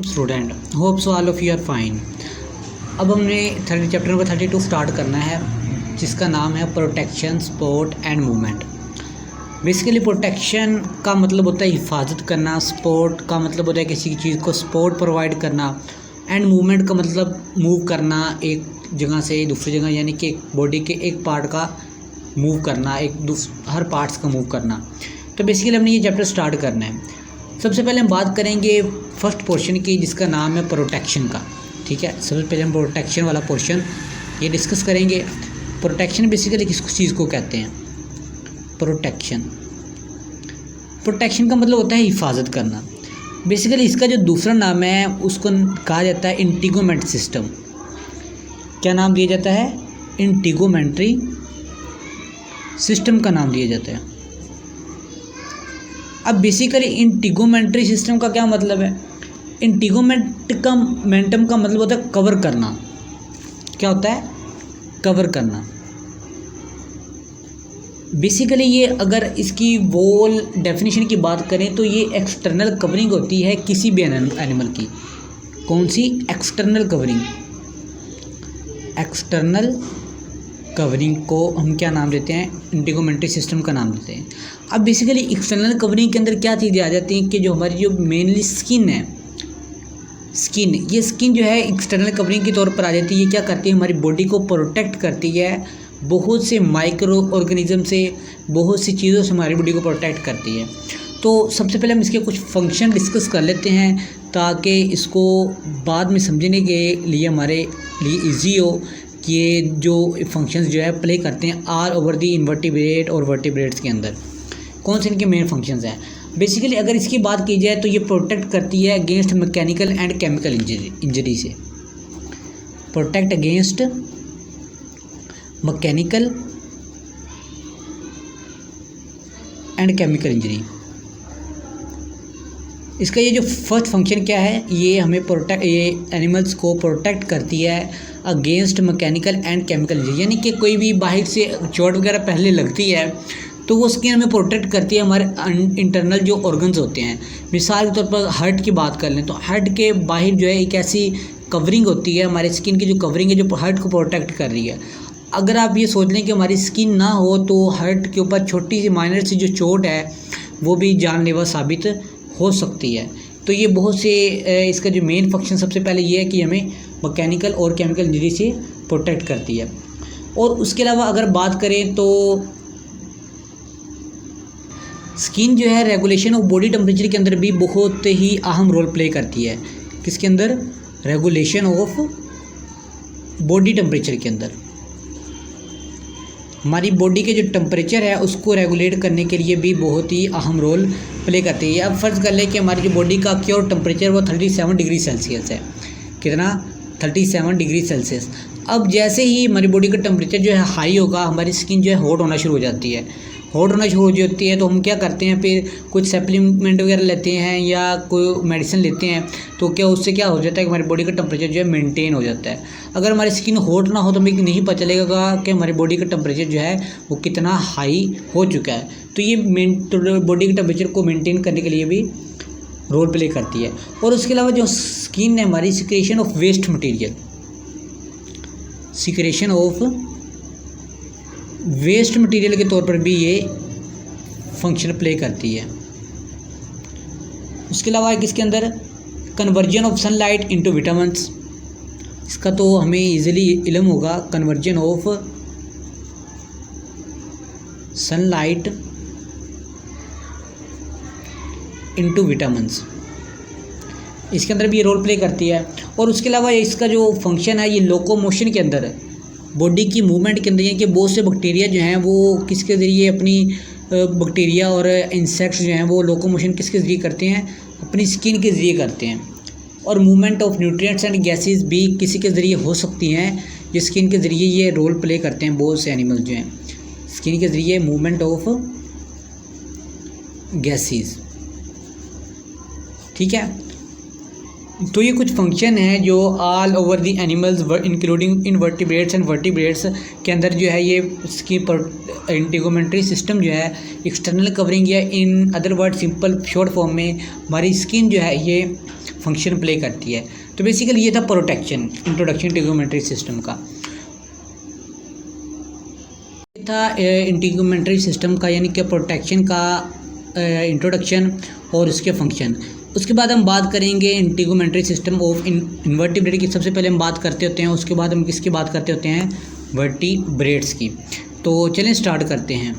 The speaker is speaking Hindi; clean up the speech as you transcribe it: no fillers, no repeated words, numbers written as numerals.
Student, hope so all of you are fine. अब हमने चैप्टर नंबर 32 स्टार्ट करना है, जिसका नाम है protection, support and movement. Basically protection का मतलब होता है हिफाजत करना, सपोर्ट का मतलब होता है किसी चीज़ को सपोर्ट प्रोवाइड करना, एंड मूवमेंट का मतलब मूव करना एक जगह से दूसरी जगह, यानी कि बॉडी के एक पार्ट का मूव करना, हर पार्ट्स का मूव करना। तो बेसिकली हमने ये चैप्टर स्टार्ट करना है। सबसे पहले हम बात करेंगे फर्स्ट पोर्शन की, जिसका नाम है प्रोटेक्शन का। ठीक है, सबसे पहले हम प्रोटेक्शन वाला पोर्शन ये डिस्कस करेंगे। प्रोटेक्शन बेसिकली किस चीज़ को कहते हैं? प्रोटेक्शन का मतलब होता है हिफाजत करना। बेसिकली इसका जो दूसरा नाम है उसको कहा जाता है इंटीगोमेंट सिस्टम। क्या नाम दिया जाता है? इंटीगोमेंट्री सिस्टम का नाम दिया जाता है। अब बेसिकली इंटीगोमेंट्री सिस्टम का क्या मतलब है? इंटीगोमेंटम का मतलब होता है कवर करना। क्या होता है? कवर करना। बेसिकली ये अगर इसकी वॉल डेफिनेशन की बात करें तो ये एक्सटर्नल कवरिंग होती है किसी भी एनिमल की। कौन सी? External covering. एक्सटर्नल कवरिंग को हम क्या नाम देते हैं? इंटीगोमेंट्री सिस्टम का नाम देते हैं। अब बेसिकली एक्सटर्नल कवरिंग के अंदर क्या चीज़ें आ जाती हैं कि जो हमारी जो मेनली स्किन है, ये स्किन जो है एक्सटर्नल कवरिंग के तौर पर आ जाती है। ये क्या करती है? हमारी बॉडी को प्रोटेक्ट करती है बहुत से माइक्रो ऑर्गेनिज्म से, बहुत सी चीज़ों से हमारी बॉडी को प्रोटेक्ट करती है। तो सबसे पहले हम इसके कुछ फंक्शन डिस्कस कर लेते हैं, ताकि इसको बाद में समझने के लिए हमारे लिए ईजी हो कि ये जो फंक्शंस जो है प्ले करते हैं आर ओवर दी इन्वर्टिब्रेट और वर्टिब्रेट्स के अंदर। कौन से इनके मेन फंक्शंस हैं? बेसिकली अगर इसकी बात की जाए तो ये प्रोटेक्ट करती है against mechanical and chemical injury से। Protect against mechanical and chemical injury. इसका ये जो फर्स्ट फंक्शन क्या है, ये हमें ये एनिमल्स को प्रोटेक्ट करती है against mechanical and chemical injury. यानी कि कोई भी बाहर से चोट वगैरह पहले लगती है तो वो स्किन हमें प्रोटेक्ट करती है हमारे इंटरनल जो ऑर्गन्स होते हैं। मिसाल के तौर पर हार्ट की बात कर लें तो हार्ट के बाहर जो है एक ऐसी कवरिंग होती है, हमारे स्किन की जो कवरिंग है जो हार्ट को प्रोटेक्ट कर रही है। अगर आप ये सोच लें कि हमारी स्किन ना हो तो हार्ट के ऊपर छोटी सी माइनर सी जो चोट है वो भी जानलेवा साबित हो सकती है। तो ये बहुत से इसका जो मेन फंक्शन सबसे पहले ये है कि हमें मैकेनिकल और केमिकल इंजरी से प्रोटेक्ट करती है। और उसके अलावा अगर बात करें तो स्किन जो है रेगुलेशन ऑफ बॉडी टेम्परेचर के अंदर भी बहुत ही अहम रोल प्ले करती है। किसके अंदर? रेगुलेशन ऑफ बॉडी टेम्परेचर के अंदर। हमारी बॉडी के जो टेम्परेचर है उसको रेगुलेट करने के लिए भी बहुत ही अहम रोल प्ले करती है। अब फ़र्ज़ कर लें कि हमारी जो बॉडी का क्योर टेम्परेचर वो 37 डिग्री सेल्सियस है। कितना? 37 डिग्री सेल्सियस। अब जैसे ही हमारी बॉडी का टेम्परेचर जो है हाई होगा, हमारी स्किन जो है हॉट होना शुरू हो जाती है। हॉट होना शुरू हो जाती है तो हम क्या करते हैं, फिर कुछ सप्लीमेंट वगैरह लेते हैं या कोई मेडिसिन लेते हैं, तो क्या उससे क्या हो जाता है कि हमारी बॉडी का टेम्परेचर जो है मेंटेन हो जाता है। अगर हमारी स्किन हॉट ना हो तो हमें नहीं पता चलेगा कि हमारी बॉडी का टेम्परेचर जो है वो कितना हाई हो चुका है। तो ये बॉडी के टेम्परेचर को मेंटेन करने के लिए भी रोल प्ले करती है। और उसके अलावा जो स्किन है हमारी secretion of waste material, secretion of waste material के तौर पर भी ये फंक्शन प्ले करती है। उसके अलावा किसके अंदर? Conversion of sunlight into vitamins. इसका तो हमें इजीली इल्म होगा, conversion of sunlight into vitamins, इसके अंदर भी ये रोल प्ले करती है। और उसके अलावा इसका जो फंक्शन है ये लोकोमोशन के अंदर, बॉडी की मूवमेंट के अंदर, ये कि बहुत से बैक्टीरिया जो हैं वो किसके ज़रिए अपनी बैक्टीरिया और इंसेक्ट्स जो हैं वो लोकोमोशन किसके ज़रिए करते हैं? अपनी स्किन के ज़रिए करते हैं। और movement of nutrients and gases भी किसी के ज़रिए हो सकती हैं, जो स्किन के ज़रिए ये रोल प्ले करते हैं। बहुत से एनिमल जो हैं स्किन के ज़रिए मूवमेंट ऑफ गैसेस। ठीक है, तो ये कुछ फंक्शन है जो all over the animals including invertebrates and vertebrates के अंदर जो है ये इसकी इंटीगोमेंट्री सिस्टम जो है एक्सटर्नल कवरिंग या in other word simple short form में हमारी स्किन जो है ये फंक्शन प्ले करती है। तो बेसिकली ये था प्रोटेक्शन, इंट्रोडक्शन इंटीग्रोमेट्री सिस्टम का। ये था इंटीग्रोमेट्री सिस्टम का, यानी कि प्रोटेक्शन का इंट्रोडक्शन और उसके फंक्शन। उसके बाद हम बात करेंगे इंटीग्रोमेट्री सिस्टम ऑफ इन्वर्टिब्रेट की। सबसे पहले हम बात करते होते हैं, उसके बाद हम किसकी बात करते होते हैं, वर्टिब्रेट्स की। तो चलें स्टार्ट करते हैं।